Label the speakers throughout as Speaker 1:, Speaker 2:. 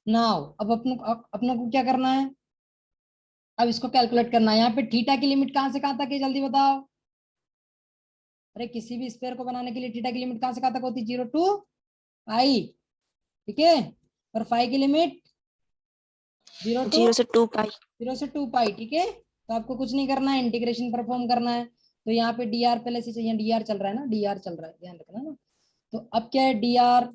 Speaker 1: Now अब अपने को क्या करना है, अब इसको कैलकुलेट करना है। यहाँ पे थीटा की लिमिट कहाँ से कहाँ तक है, जल्दी बताओ। अरे किसी भी स्फीयर को बनाने के लिए थीटा की लिमिट कहाँ से कहाँ तक होती है, 0 टू पाई, ठीक है। और फाई की लिमिट 0 टू
Speaker 2: 0 से 2 पाई।
Speaker 1: 0 से 2 पाई, ठीक है। तो आपको कुछ नहीं करना है, इंटीग्रेशन परफॉर्म करना है। तो यहाँ पे डी आर पहले से चाहिए, डी आर चल रहा है ना, डी आर चल रहा है, ध्यान रखना ना। तो अब क्या है, डी आर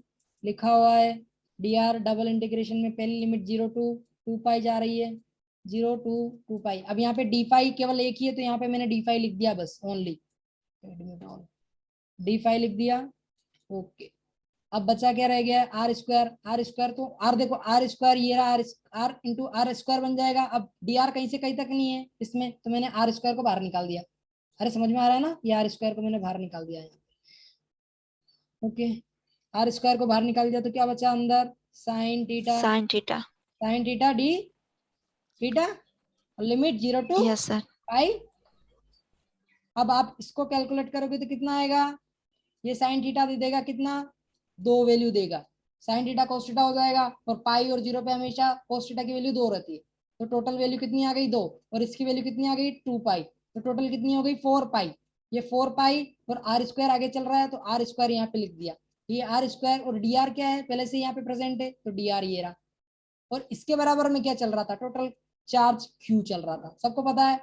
Speaker 1: लिखा हुआ है, डी आर डबल इंटीग्रेशन में पहली लिमिट 0 टू 2 पाई जा रही है, 0 टू 2 पाई। अब यहाँ पे डी फाई केवल एक ही है, तो यहाँ पे मैंने डी फाई लिख दिया बस, ओनली डी फाई लिख दिया। ओके, अब बचा क्या रह गया, आर स्क्वायर। आर स्क्वायर तो आर, देखो आर स्क्वायर ये रहा, आर इंटू आर स्क्वायर बन जाएगा। अब डी आर कहीं से कहीं तक नहीं है इसमें, तो मैंने आर स्क्वायर को बाहर निकाल दिया। अरे समझ में आ रहा है ना, ये आर स्क्वायर को मैंने बाहर निकाल दिया है। ओके, आर स्क्वायर को बाहर निकाल दिया तो क्या बचा अंदर, sine theta.
Speaker 2: Sine theta.
Speaker 1: Sine theta d theta, limit 0 to
Speaker 2: yes sir.
Speaker 1: Pi. अब आप इसको कैलकुलेट करोगे तो कितना आएगा, ये साइन थीटा दे देगा कितना, 2 वैल्यू देगा। साइन थीटा कोस थीटा हो जाएगा, और पाई और 0 पे हमेशा कोस थीटा की वैल्यू 2 रहती है। तो टोटल वैल्यू कितनी आ गई, 2, और इसकी वैल्यू कितनी आ गई, 2 पाई। तो टोटल कितनी हो गई, 4 पाई। ये 4 पाई, और आर स्क्वायर आगे चल रहा है, तो आर स्क्वायर यहाँ पे लिख दिया। ये आर स्क्वायर, और डी आर क्या है पहले से यहाँ पे प्रेजेंट है, तो डी आर ये रहा। और इसके बराबर में क्या चल रहा था, टोटल चार्ज क्यू चल रहा था, सबको पता है,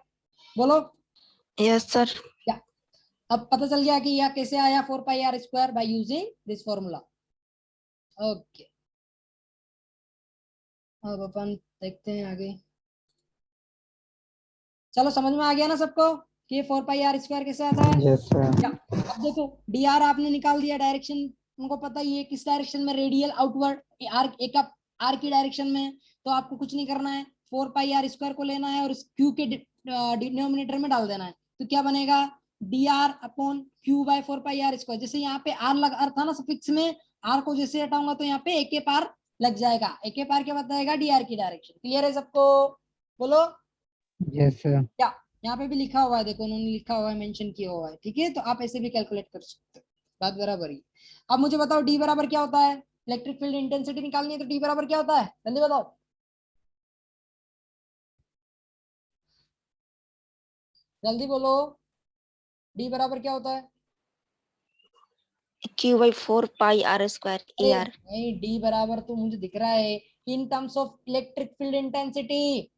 Speaker 1: बोलो।
Speaker 2: Yes sir.
Speaker 1: क्या, अब पता चल गया कि यह कैसे आया 4 pi r square, by using this formula. Okay, अब अपन देखते हैं आगे। चलो समझ में आ गया ना सबको कि ये 4 पाई r स्क्वायर कैसे आता है।
Speaker 3: Yes sir.
Speaker 1: क्या, अब देखो डी आर आपने निकाल दिया, डायरेक्शन तुमको पता ही है किस डायरेक्शन में, रेडियल आउटवर्ड, आर एक आर की डायरेक्शन में। तो आपको कुछ नहीं करना है, 4 पाई r स्क्वायर को लेना है और इस क्यू के डिनोमिनेटर में डाल देना है। तो क्या बनेगा, D R upon Q by 4 pi r square. जैसे यहाँ पे आर लग था ना सफिक्स में, आर को जैसे हटाऊंगा तो यहाँ पे एक पार लग जाएगा। एक पार क्या बताएगा, डी आर की डायरेक्शन। क्लियर है सबको, बोलो।
Speaker 3: Yes sir.
Speaker 1: क्या, यहाँ पे भी लिखा हुआ है, देखो उन्होंने लिखा हुआ है, मेंशन किया हुआ है, ठीक है। तो आप ऐसे भी कैलकुलेट कर सकते हो, बात बराबर ही। अब मुझे बताओ डी बराबर क्या होता है, इलेक्ट्रिक फील्ड इंटेंसिटी निकालनी है, तो डी बराबर क्या होता है, जल्दी बताओ, जल्दी बोलो। डी बराबर क्या होता है,
Speaker 2: Q/4 पाई r स्क्वायर
Speaker 1: अरे
Speaker 2: AR।
Speaker 1: नहीं, डी बराबर तो मुझे दिख रहा है in terms of electric field intensity.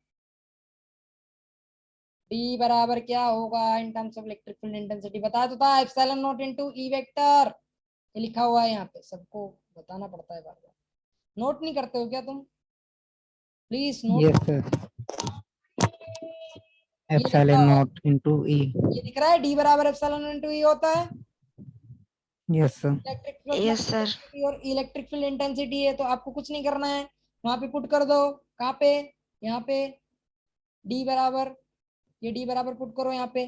Speaker 1: D बराबर क्या होगा in terms of electric field intensity, बताया तो था, epsilon not into E vector. ये लिखा हुआ है यहाँ पे, सबको बताना पड़ता है बार बार। नोट नहीं करते हो क्या तुम, प्लीज नोट।
Speaker 3: Yes sir.
Speaker 1: ये लिखा
Speaker 3: एप्सिलॉन
Speaker 1: हुआ है,
Speaker 3: नॉट इनटू ई।
Speaker 1: ये दिख रहा है, डी बराबर एप्सिलॉन इनटू ई होता है।
Speaker 3: Yes sir.
Speaker 1: Electric flux
Speaker 2: yes sir.
Speaker 1: लाइनसिटी और इलेक्ट्रिक फील्ड इंटेंसिटी है, तो आपको कुछ नहीं करना है, वहां पे पुट कर दो। कहाँ पे, यहाँ पे डी बराबर, ये डी बराबर पुट करो यहाँ पे।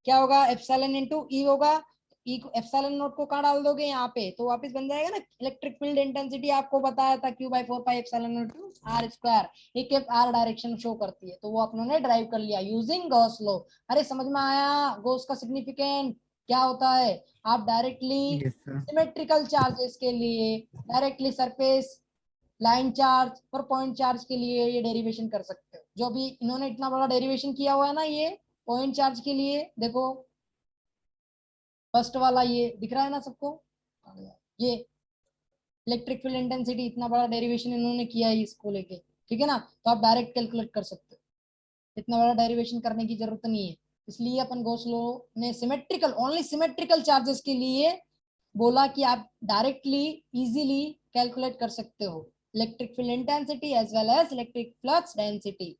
Speaker 1: क्या होगा, एप्सिलॉन इनटू ई होगा। ई को, एप्सिलॉन नोट को कहाँ डाल दोगे, यहाँ पे, तो वापस बन जाएगा ना इलेक्ट्रिक फील्ड इंटेंसिटी। आपको बताया था Q/4 pi epsilon naught R square, एक एक आर डायरेक्शन शो करती है, तो वो अपनों ने ड्राइव कर लिया यूजिंग गॉस लॉ। अरे समझ में आया गॉस का सिग्निफिकेंट क्या होता है। आप directly
Speaker 3: yes sir.
Speaker 1: Symmetrical charges के लिए, डायरेक्टली सरफेस लाइन चार्ज और पॉइंट चार्ज के लिए ये डेरिवेशन कर सकते हो। जो भी इन्होंने इतना बड़ा डेरिवेशन किया हुआ है ना, ये पॉइंट चार्ज के लिए, देखो फर्स्ट वाला ये दिख रहा है ना सबको, ये इलेक्ट्रिक फील्ड इंटेंसिटी, इतना बड़ा डेरिवेशन इन्होंने किया है इसको लेके, ठीक है ना। तो आप डायरेक्ट कैलकुलेट कर सकते हो, इतना बड़ा डेरिवेशन करने की जरूरत नहीं है। इसलिए अपन गॉस लॉ ने सिमेट्रिकल, ओनली सिमेट्रिकल चार्जेस के लिए बोला कि आप डायरेक्टली इजीली कैलकुलेट कर सकते हो electric field intensity as well as electric flux density.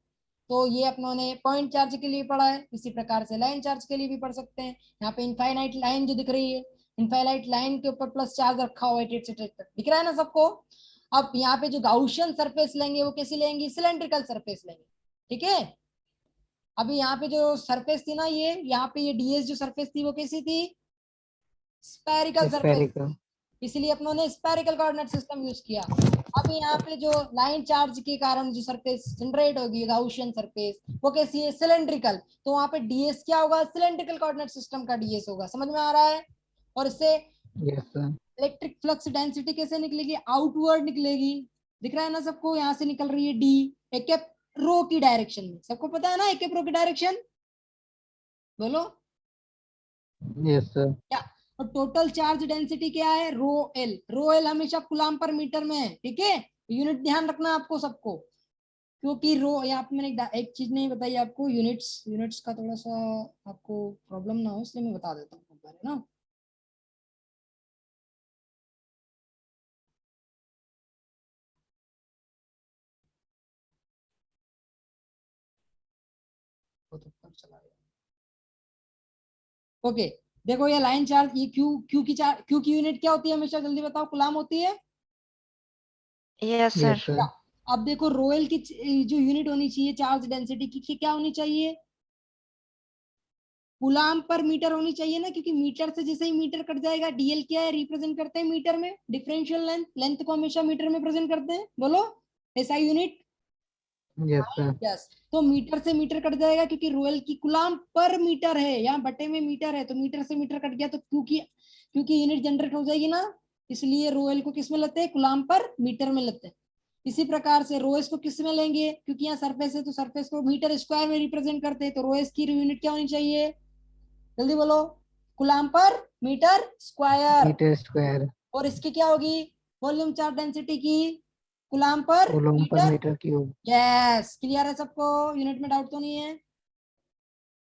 Speaker 1: तो ये अपनों ने पॉइंट चार्ज के लिए पढ़ा है, इसी प्रकार से लाइन चार्ज के लिए भी पढ़ सकते हैं। यहाँ पे इनफाइनाइट लाइन जो दिख रही है, इनफाइनाइट लाइन के ऊपर प्लस चार्ज रखा हुआ है, दिख रहा है ना सबको। अब यहाँ पे जो गाउशियन सरफेस लेंगे वो कैसी लेंगे, सिलेंड्रिकल सरफेस लेंगे, ठीक है। अभी यहाँ पे जो सरफेस थी ना, ये यहाँ पे ये डीएस जो सरफेस थी वो कैसी थी, स्पेरिकल सरफेस,
Speaker 3: स्फेरिकल।
Speaker 1: इसलिए अपनों ने स्पेरिकल कोऑर्डिनेट सिस्टम यूज किया। अब यहाँ पे जो लाइन चार्ज के कारण जो सरफेस जनरेट होगी गाउशियन सरफेस, वो कैसी है, सिलेंड्रिकल। तो वहां पे डीएस क्या होगा, सिलेंड्रिकल कोऑर्डिनेट सिस्टम का डीएस होगा, समझ में आ रहा है। और इससे
Speaker 3: yes sir.
Speaker 1: Electric flux density कैसे निकलेगी, आउटवर्ड निकलेगी, दिख रहा है ना सबको, यहाँ से निकल रही है डी एक रो की डायरेक्शन में, सबको पता है ना एक रो की डायरेक्शन, बोलो
Speaker 3: Yes, sir.
Speaker 1: क्या। और टोटल चार्ज डेंसिटी क्या है, रो एल हमेशा कूलाम पर मीटर में है, ठीक है, यूनिट ध्यान रखना आपको सबको, क्योंकि रो यहाँ पे मैंने एक चीज नहीं बताई आपको, यूनिट्स यूनिट्स का थोड़ा सा आपको प्रॉब्लम ना हो इसलिए मैं बता देता हूँ एक बार, है ना। बहुत ऊपर चला गया। ओके, देखो ये लाइन चार्ज, ये क्यू की यूनिट क्या होती है हमेशा, जल्दी बताओ, कूलाम होती है।
Speaker 2: Yes, sir.
Speaker 3: Yes, sir.
Speaker 1: क्या? अब देखो रोयल की जो यूनिट होनी चाहिए चार्ज डेंसिटी की क्या होनी चाहिए, कूलाम पर मीटर होनी चाहिए ना, क्योंकि मीटर से जैसे ही मीटर कट जाएगा, डीएल क्या है, रिप्रेजेंट करते हैं मीटर में, डिफरेंशियल लेंथ को हमेशा मीटर में प्रेजेंट करते हैं, बोलो SI unit.
Speaker 3: Yes, sir.
Speaker 1: Yes, तो मीटर से मीटर कट जाएगा क्योंकि रोयल की कूलाम पर मीटर है, यहाँ बटे में मीटर है, तो मीटर से मीटर कट गया तो क्योंकि यूनिट जनरेट हो जाएगी ना, इसलिए रोयल को किस में लेते हैं, कूलाम पर मीटर में लेते हैं। इसी प्रकार से रोएस को किस में लेंगे, क्योंकि यहाँ सरफेस है तो सरफेस को मीटर स्क्वायर में रिप्रेजेंट करते हैं, तो रोएस की यूनिट क्या होनी चाहिए, जल्दी बोलो, कूलाम पर मीटर स्क्वायर।
Speaker 3: Meter square.
Speaker 1: और इसकी क्या होगी, वॉल्यूम चार्ज डेंसिटी की, कूलाम पर
Speaker 3: Coulomb per
Speaker 1: metre.
Speaker 3: meter cube.
Speaker 1: Yes, clear है सबको, यूनिट में डाउट तो नहीं है,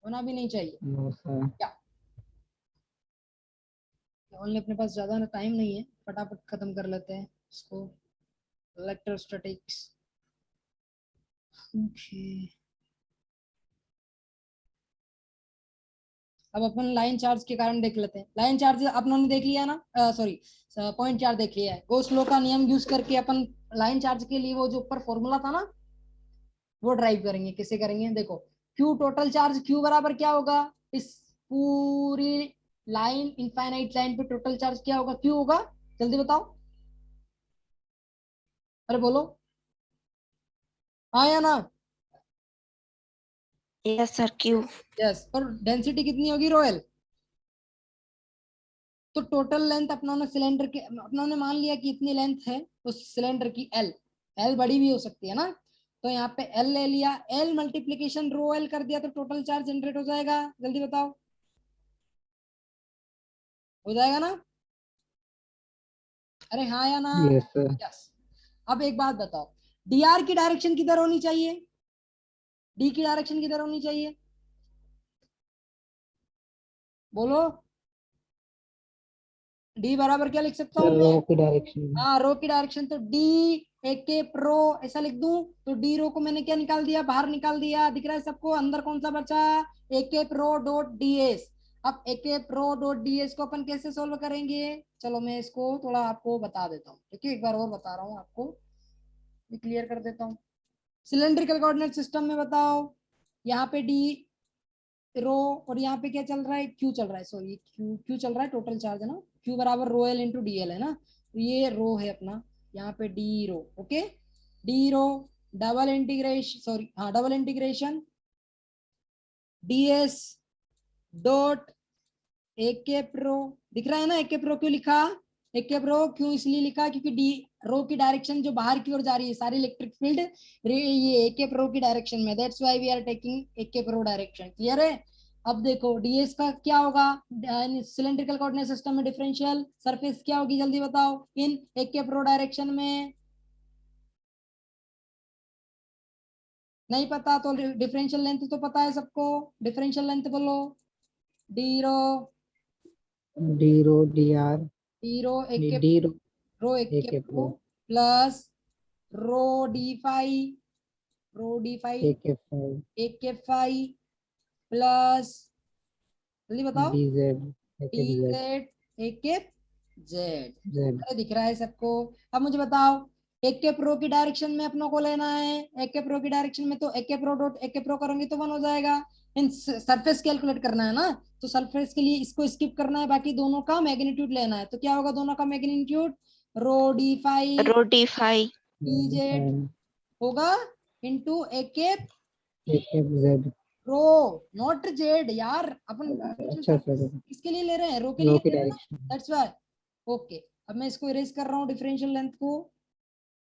Speaker 1: होना भी नहीं चाहिए।
Speaker 3: No, sir.
Speaker 1: क्या ओनली, अपने पास ज्यादा ना टाइम नहीं है, फटाफट खत्म कर लेते हैं इसको, इलेक्ट्रोस्टैटिक्स। ओके, अब अपन लाइन चार्ज के कारण देख लेते हैं, लाइन चार्ज अपनों ने देख लिया ना, सॉरी पॉइंट चार्ज देख लिया है, गोस लॉ का नियम यूज करके अपन लाइन चार्ज के लिए वो जो ऊपर फॉर्मूला था ना वो ड्राइव करेंगे, कैसे करेंगे देखो, क्यू टोटल चार्ज, क्यू बराबर क्या होगा, इस पूरी लाइन इनफाइनाइट लाइन पे टोटल चार्ज क्या होगा, क्यू होगा, जल्दी बताओ, अरे बोलो, हाँ या ना।
Speaker 2: Yes, sir. Q.
Speaker 1: यस, और डेंसिटी कितनी होगी रोयल, तो टोटल लेंथ अपनों ने सिलेंडर के, अपनों ने मान लिया कि इतनी लेंथ है उस सिलेंडर की, एल एल बड़ी भी हो सकती है ना, तो यहाँ पे एल ले लिया, एल मल्टीप्लीकेशन रो एल कर दिया तो टोटल चार्ज जनरेट हो जाएगा, जल्दी बताओ, हो जाएगा ना, अरे हाँ या ना।
Speaker 3: Yes, sir.
Speaker 1: यस, अब एक बात बताओ, डी आर की डायरेक्शन किधर होनी चाहिए, डी की डायरेक्शन किधर होनी चाहिए, बोलो, डी बराबर क्या लिख सकता
Speaker 3: Sir,
Speaker 1: हूँ मैं,
Speaker 3: row की direction.
Speaker 1: हाँ रो की डायरेक्शन, तो डी ए के प्रो ऐसा लिख दूं, तो डी रो को मैंने क्या निकाल दिया, बाहर निकाल दिया, दिख रहा है सबको, अंदर कौन सा बचा, ए के प्रो डॉट डी एस। अब ए के प्रो डॉट डी एस को अपन कैसे सोल्व करेंगे, चलो मैं इसको थोड़ा आपको बता देता हूँ, ठीक है, एक बार और बता रहा हूँ आपको, क्लियर कर देता हूँ। सिलेंड्रिकल कोऑर्डिनेट सिस्टम में बताओ, यहाँ पे डी रो और यहाँ पे क्या चल रहा है, क्यू चल रहा है, सॉरी क्यू चल रहा है, टोटल चार्ज है ना, क्यू बराबर rho L into D L है ना, तो ये रो है अपना, यहाँ पे डी रो, ओके, डी रो डबल इंटीग्रेशन, सॉरी हाँ double integration D S dot A के प्रो, दिख रहा है ना, ए के प्रो क्यों लिखा, ए के प्रो क्यों इसलिए लिखा क्योंकि डी रो की डायरेक्शन जो बाहर की ओर जा रही है सारी इलेक्ट्रिक फील्ड ये ए के प्रो की डायरेक्शन में, that's why we are taking a के प्रो डायरेक्शन, क्लियर है। अब देखो डीएस का क्या होगा, सिलेंड्रिकल कोऑर्डिनेट सिस्टम में डिफरेंशियल सरफेस क्या होगी, जल्दी बताओ, इन ए के प्रो डायरेक्शन में, नहीं पता तो डिफरेंशियल लेंथ तो पता है सबको, डिफरेंशियल लेंथ बोलो, D rho,
Speaker 3: D row dr.
Speaker 1: D rho A के
Speaker 3: D row
Speaker 1: rho A
Speaker 3: A
Speaker 1: के
Speaker 3: के
Speaker 1: pro
Speaker 3: pro.
Speaker 1: Plus rho D phi, rho D phi
Speaker 3: A के 5.
Speaker 1: ए के फाई प्लस, जल्दी बताओ,
Speaker 3: DZ. A
Speaker 1: डी
Speaker 3: के Z.
Speaker 1: जेड ए के Z,
Speaker 3: Z.
Speaker 1: अरे दिख रहा है सबको। अब मुझे बताओ, एक के प्रो की डायरेक्शन में अपनों को लेना है, एक के प्रो की डायरेक्शन में तो एक के प्रो डॉट एक के प्रो करूंगी तो 1 हो जाएगा, इन सरफेस कैलकुलेट करना है ना, तो सरफेस के लिए इसको स्किप करना है, बाकी दोनों का मैग्नीट्यूड लेना है, तो क्या होगा दोनों का magnitude, rho D phi
Speaker 2: Rho D phi.
Speaker 1: D z होगा इनटू ए के
Speaker 3: A के Z.
Speaker 1: रो, नॉट जेड यार, अपन
Speaker 3: अच्छा सर.
Speaker 1: किसके लिए ले रहे हैं, रो के
Speaker 3: रो
Speaker 1: लिए
Speaker 3: की
Speaker 1: ले रहे हैं ना,
Speaker 3: डायरेक्शन.
Speaker 1: That's why. ओके, अब मैं इसको इरेज कर रहा हूँ डिफरेंशियल लेंथ को,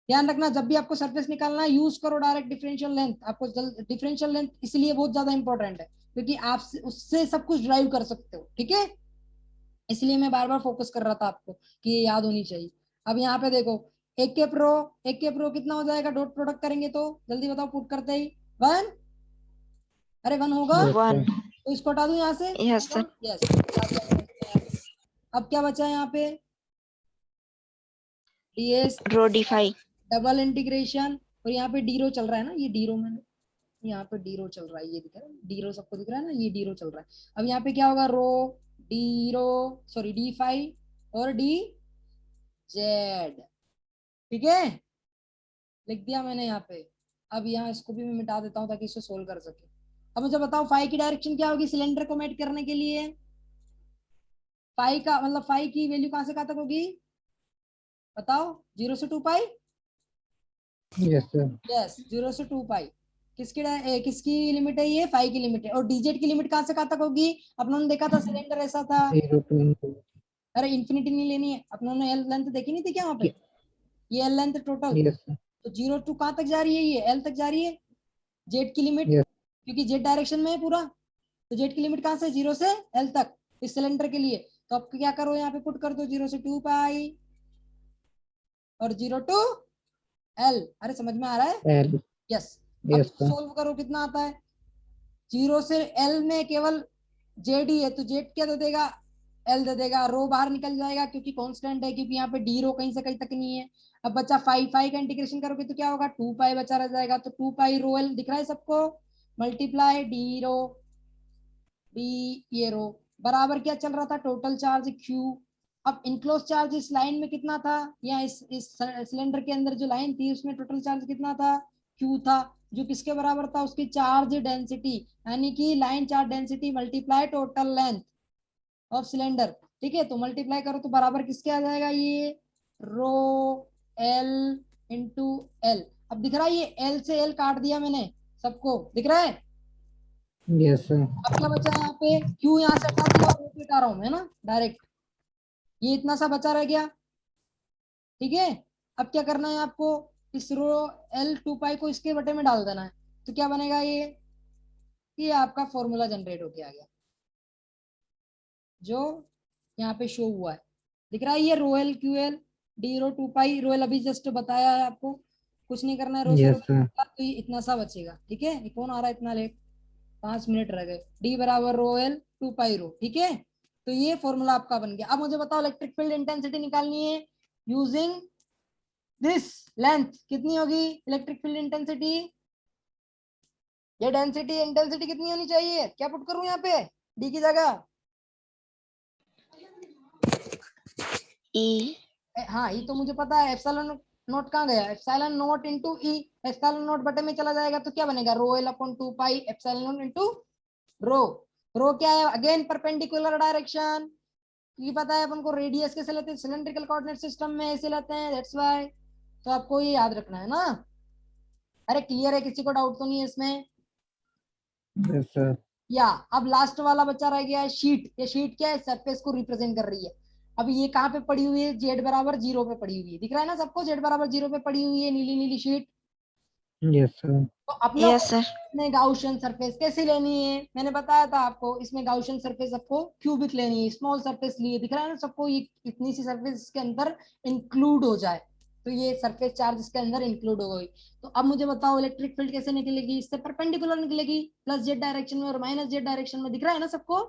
Speaker 1: ध्यान रखना, जब भी आपको सरफेस निकालना है यूज करो डायरेक्ट डिफरेंशियल लेंथ। आपको डिफरेंशियल लेंथ इसलिए बहुत ज्यादा इंपॉर्टेंट है क्योंकि आप उससे सब कुछ ड्राइव कर सकते हो, ठीक है। इसलिए मैं बार बार फोकस कर रहा था आपको कि ये याद होनी चाहिए। अब यहाँ पे देखो, एक के प्रो कितना हो जाएगा, डॉट प्रोडक्ट करेंगे तो जल्दी बताओ, पुट करते ही 1, अरे 1 होगा,
Speaker 3: Yes, sir.
Speaker 2: 1.
Speaker 1: तो इसको हटा दूं यहाँ से।
Speaker 2: Yes, sir.
Speaker 1: यस, अब क्या बचा है यहाँ पे, DS
Speaker 2: Rho d5.
Speaker 1: Double integration, और यहाँ पे डी रो चल रहा है ना, ये डी रो मैंने यहाँ पे डी रो चल रहा है, ये दिख रहा है डी रो, सबको दिख रहा है ना, ये डी रो चल रहा है। अब यहाँ पे क्या होगा, रो डी रो, सॉरी d5 और डी जेड, ठीक है, लिख दिया मैंने यहाँ पे। अब यहाँ इसको भी मैं मिटा देता हूँ ताकि इसको सोल्व कर सके। अब मुझे बताओ फाई की डायरेक्शन क्या होगी सिलेंडर को मेट करने के लिए, फाई का मतलब फाई की वैल्यू कहां से कहां तक होगी बताओ, 0 से 2 पाई,
Speaker 3: Yes, sir.
Speaker 1: यस 0 से 2 पाई। किसकी लिमिट है, ये फाई की लिमिट है। और डीजेड की लिमिट कहां से कहां तक होगी, अपनों ने देखा था सिलेंडर ऐसा था,
Speaker 3: 0 to infinity.
Speaker 1: अरे इन्फिनिटी नहीं लेनी है, अपनों ने एल लेंथ देखी नहीं थी क्या वहां पे, ये L length total,
Speaker 3: Yes, sir.
Speaker 1: तो 0 टू कहां तक जा रही है, ये एल तक जा रही है, जेड की लिमिट,
Speaker 3: Yes.
Speaker 1: क्योंकि जेड डायरेक्शन में है पूरा, तो जेड की लिमिट कहां से, 0 से एल तक इस सिलेंडर के लिए। तो आप क्या करो, यहाँ पे पुट कर दो 0 से 2 पाई और 0 टू एल, अरे समझ में आ रहा है,
Speaker 3: L.
Speaker 1: यस।
Speaker 3: Yes,
Speaker 1: अब
Speaker 3: sir.
Speaker 1: सोल्व करो कितना आता है, 0 से एल में केवल जेड ही है, तो जेड क्या दे देगा, एल दे देगा, रो बाहर निकल जाएगा क्योंकि कांस्टेंट है, क्योंकि यहाँ पे डी रो कहीं से कहीं तक नहीं है। अब बच्चा फाई फाई का इंटीग्रेशन करोगे तो क्या होगा, 2 पाई बचा रह जाएगा, तो 2 पाई रो एल दिख रहा है सबको, मल्टीप्लाई डी रो डी ये रो, बराबर क्या चल रहा था, टोटल चार्ज क्यू। अब इनक्लोज चार्ज इस लाइन में कितना था, या इस सिलेंडर के अंदर जो लाइन थी उसमें टोटल चार्ज कितना था, क्यू था, जो किसके बराबर था, उसकी चार्ज डेंसिटी, यानी कि line charge density multiply total length of cylinder, ठीक है। तो मल्टीप्लाई करो तो बराबर किसके आ जाएगा, ये रो एल इंटू एल। अब दिख रहा है, ये एल से एल काट दिया मैंने, सबको दिख रहा है।
Speaker 3: Yes, sir.
Speaker 1: अब क्या बचा है यहाँ पे, क्यू यहाँ से हटा दिया और रो पे हटा रहा हूँ मैं ना डायरेक्ट, ये इतना सा बचा रह गया, ठीक है। अब क्या करना है आपको, इस रो एल 2 पाई को इसके बटे में डाल देना है, तो क्या बनेगा, ये आपका फॉर्मूला जनरेट होके आ गया जो यहाँ पे शो हुआ है, दिख रहा है, ये rho l q l d rho 2 pi, rho l अभी जस्ट बताया है आपको, कुछ नहीं करना है, रो से
Speaker 3: Yes, sir.
Speaker 1: तो ये इतना सा बचेगा, ठीक है। ये कौन आ रहा है इतना लेट, 5 मिनट रह गए, डी बराबर रो एल 2 पाई रो, ठीक है। तो ये फॉर्मूला आपका बन गया। अब मुझे बताओ इलेक्ट्रिक फील्ड इंटेंसिटी निकालनी है यूजिंग दिस लेंथ, कितनी होगी इलेक्ट्रिक फील्ड इंटेंसिटी, ये डेंसिटी इंटेंसिटी कितनी होनी चाहिए, क्या पुट करूं यहाँ पे डी की जगह,
Speaker 2: E.
Speaker 1: हाँ ये तो मुझे पता है, एप्सिलॉन नोट कहाँ गया, epsilon naught into E, epsilon naught बटे में चला जाएगा तो क्या बनेगा, rho l upon 2 pi epsilon naught into rho. Rho क्या है, अगेन परपेंडिकुलर डायरेक्शन, ये पता है अपन को, रेडियस कैसे लेते हैं सिलेंड्रिकल कोऑर्डिनेट सिस्टम में, ऐसे लेते हैं, दैट्स व्हाई, तो आपको ये याद रखना है ना। अरे क्लियर है, किसी को डाउट तो नहीं है इसमें,
Speaker 3: Yes, sir.
Speaker 1: या अब लास्ट वाला बच्चा रह गया है शीट, ये शीट क्या है, सरफेस को रिप्रेजेंट कर रही है। अब ये कहाँ पे पड़ी हुई है, जेड बराबर 0 पे पड़ी हुई है, दिख रहा है ना सबको, जेड बराबर 0 पे पड़ी हुई है नीली नीली शीट।
Speaker 3: Yes, sir.
Speaker 1: तो अपना
Speaker 2: Yes, sir.
Speaker 1: इसमें गाउशियन सरफेस कैसे लेनी है, मैंने बताया था आपको, इसमें गाउशियन सरफेस आपको क्यूबिक लेनी है, स्मॉल सरफेस लिए, दिख रहा है ना सबको, ये इतनी सी सरफेस इसके अंदर इंक्लूड हो जाए, तो ये सरफेस चार्ज इसके अंदर इंक्लूड हो गई। तो अब मुझे बताओ इलेक्ट्रिक फील्ड कैसे निकलेगी, इससे परपेंडिकुलर निकलेगी, प्लस जेड डायरेक्शन में और माइनस जेड डायरेक्शन में, दिख रहा है ना सबको।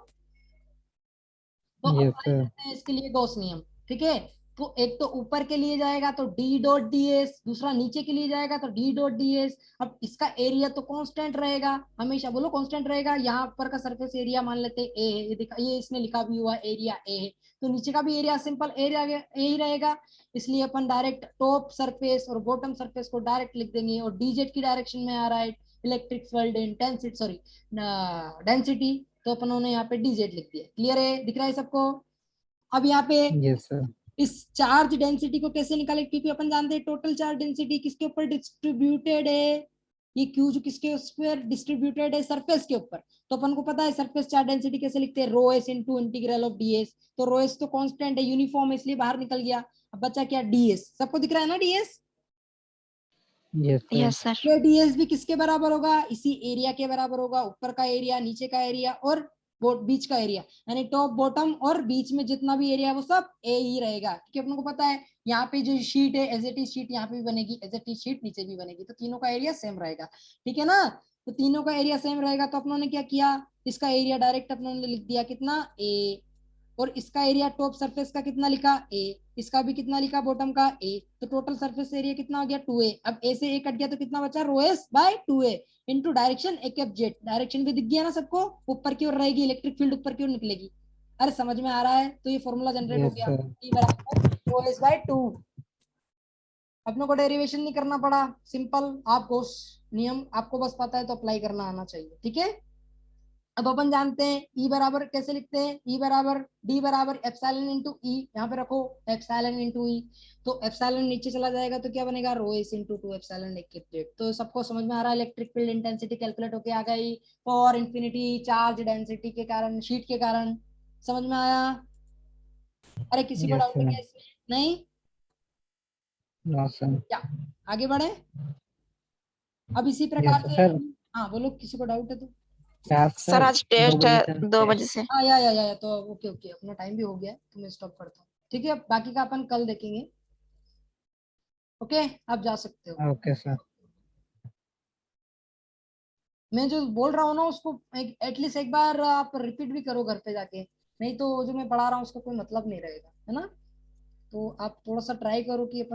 Speaker 1: तो
Speaker 3: Yes,
Speaker 1: अप्लाई
Speaker 3: sir.
Speaker 1: करते हैं इसके लिए गॉस नियम, ठीक है। तो एक तो ऊपर के लिए जाएगा तो डी डॉट डी एस, दूसरा नीचे के लिए जाएगा तो डी डॉट डी एस। अब इसका एरिया तो कांस्टेंट रहेगा, हमेशा बोलो कांस्टेंट रहेगा, यहाँ ऊपर का सरफेस एरिया मान लेते हैं ए है, ये इसमें लिखा भी हुआ एरिया ए है, तो नीचे का भी एरिया सिंपल एरिया यही रहेगा, इसलिए अपन डायरेक्ट टॉप सरफेस और बॉटम सरफेस को डायरेक्ट लिख देंगे, और डीजेड की डायरेक्शन में आ रहा है electric field intensity, sorry density, तो अपन ने यहाँ पे डीजेड लिख दिया, क्लियर है, दिख रहा है सबको। अब यहाँ पे
Speaker 3: Yes, sir.
Speaker 1: इस चार्ज डेंसिटी को कैसे निकाले, क्योंकि अपन जानते हैं टोटल चार्ज डेंसिटी किसके ऊपर डिस्ट्रीब्यूटेड है, ये क्यू जो किसके ऊपर डिस्ट्रीब्यूटेड है, सरफेस के ऊपर, तो अपन को पता है सरफेस चार्ज डेंसिटी कैसे लिखते हैं, rho s into integral of ds, तो रो एस तो कांस्टेंट है, यूनिफॉर्म है, इसलिए बाहर निकल गया। अब बचा क्या, डीएस, सबको दिख रहा है ना DS,
Speaker 3: Yes, sir.
Speaker 2: Yes, sir.
Speaker 1: ये डीएस भी किसके बराबर होगा, इसी एरिया के बराबर होगा, ऊपर का एरिया, नीचे का एरिया और बीच का एरिया, यानी टॉप बॉटम और बीच में जितना भी एरिया वो सब ए ही रहेगा, क्योंकि अपने को पता है यहाँ पे जो शीट है एज इट इज शीट यहाँ पे भी बनेगी, एज इट इज शीट नीचे भी बनेगी, तो तीनों का एरिया सेम रहेगा, ठीक है ना। तो तीनों का एरिया सेम रहेगा, तो अपनों ने क्या किया, इसका एरिया डायरेक्ट अपनों ने लिख दिया कितना ए, और इसका एरिया टॉप सरफेस का कितना लिखा ए, इसका भी कितना लिखा बॉटम का ए, तो टोटल सरफेस एरिया कितना हो गया 2a। अब ए से ए कट गया तो कितना बचा rho s by 2a into direction a cap z, direction भी दिख गया ना सबको, ऊपर की ओर रहेगी, इलेक्ट्रिक फील्ड ऊपर की ओर निकलेगी। अरे समझ में आ रहा है, तो ये फॉर्मूला जनरेट हो
Speaker 3: Yes,
Speaker 1: गया,
Speaker 3: sir.
Speaker 1: E बराबर रो एस बाय 2। अपनों को डेरिवेशन नहीं करना पड़ा, सिंपल, आपको नियम आपको बस पता है तो अप्लाई करना आना चाहिए, ठीक है। अब अपन जानते हैं ई बराबर कैसे लिखते हैं, ई बराबर डी बराबर एप्सिलॉन इनटू ई, यहाँ पे रखो एप्सिलॉन इनटू ई, तो एप्सिलॉन नीचे चला जाएगा तो क्या बनेगा रो एस इनटू 2 एप्सिलॉन इक्विलेट। तो सबको समझ में आ रहा है, इलेक्ट्रिक फील्ड इंटेंसिटी कैलकुलेट होके आ गई फॉर इंफिनिटी चार्ज डेंसिटी के कारण, शीट के कारण, समझ में आया। अरे किसी को
Speaker 3: Yes,
Speaker 1: डाउट है
Speaker 3: sir.
Speaker 1: क्या इसमें, नहीं,
Speaker 3: No, sir.
Speaker 1: क्या आगे बढ़े। अब इसी
Speaker 3: Yes,
Speaker 1: प्रकार से,
Speaker 3: sir.
Speaker 1: हाँ बोलो, किसी को डाउट है तो।
Speaker 3: Class,
Speaker 2: sir
Speaker 3: sir.
Speaker 2: आज
Speaker 3: 2
Speaker 2: टेस्ट
Speaker 3: बजे
Speaker 2: है
Speaker 3: से
Speaker 2: 2 बजे से।
Speaker 1: हाँ या तो ओके ओके, अपना टाइम भी हो गया है तो मैं स्टॉप करता हूँ, ठीक है। अब बाकी का अपन कल देखेंगे, ओके, आप जा सकते हो।
Speaker 3: Okay, sir.
Speaker 1: मैं जो बोल रहा हूँ ना उसको एटलीस्ट एक बार आप रिपीट भी करो घर पे जाके, नहीं तो जो मैं पढ़ा रहा हूँ उसका कोई मतलब नहीं रहेगा, है ना। तो आप थोड़ा सा ट्राई करो कि अपन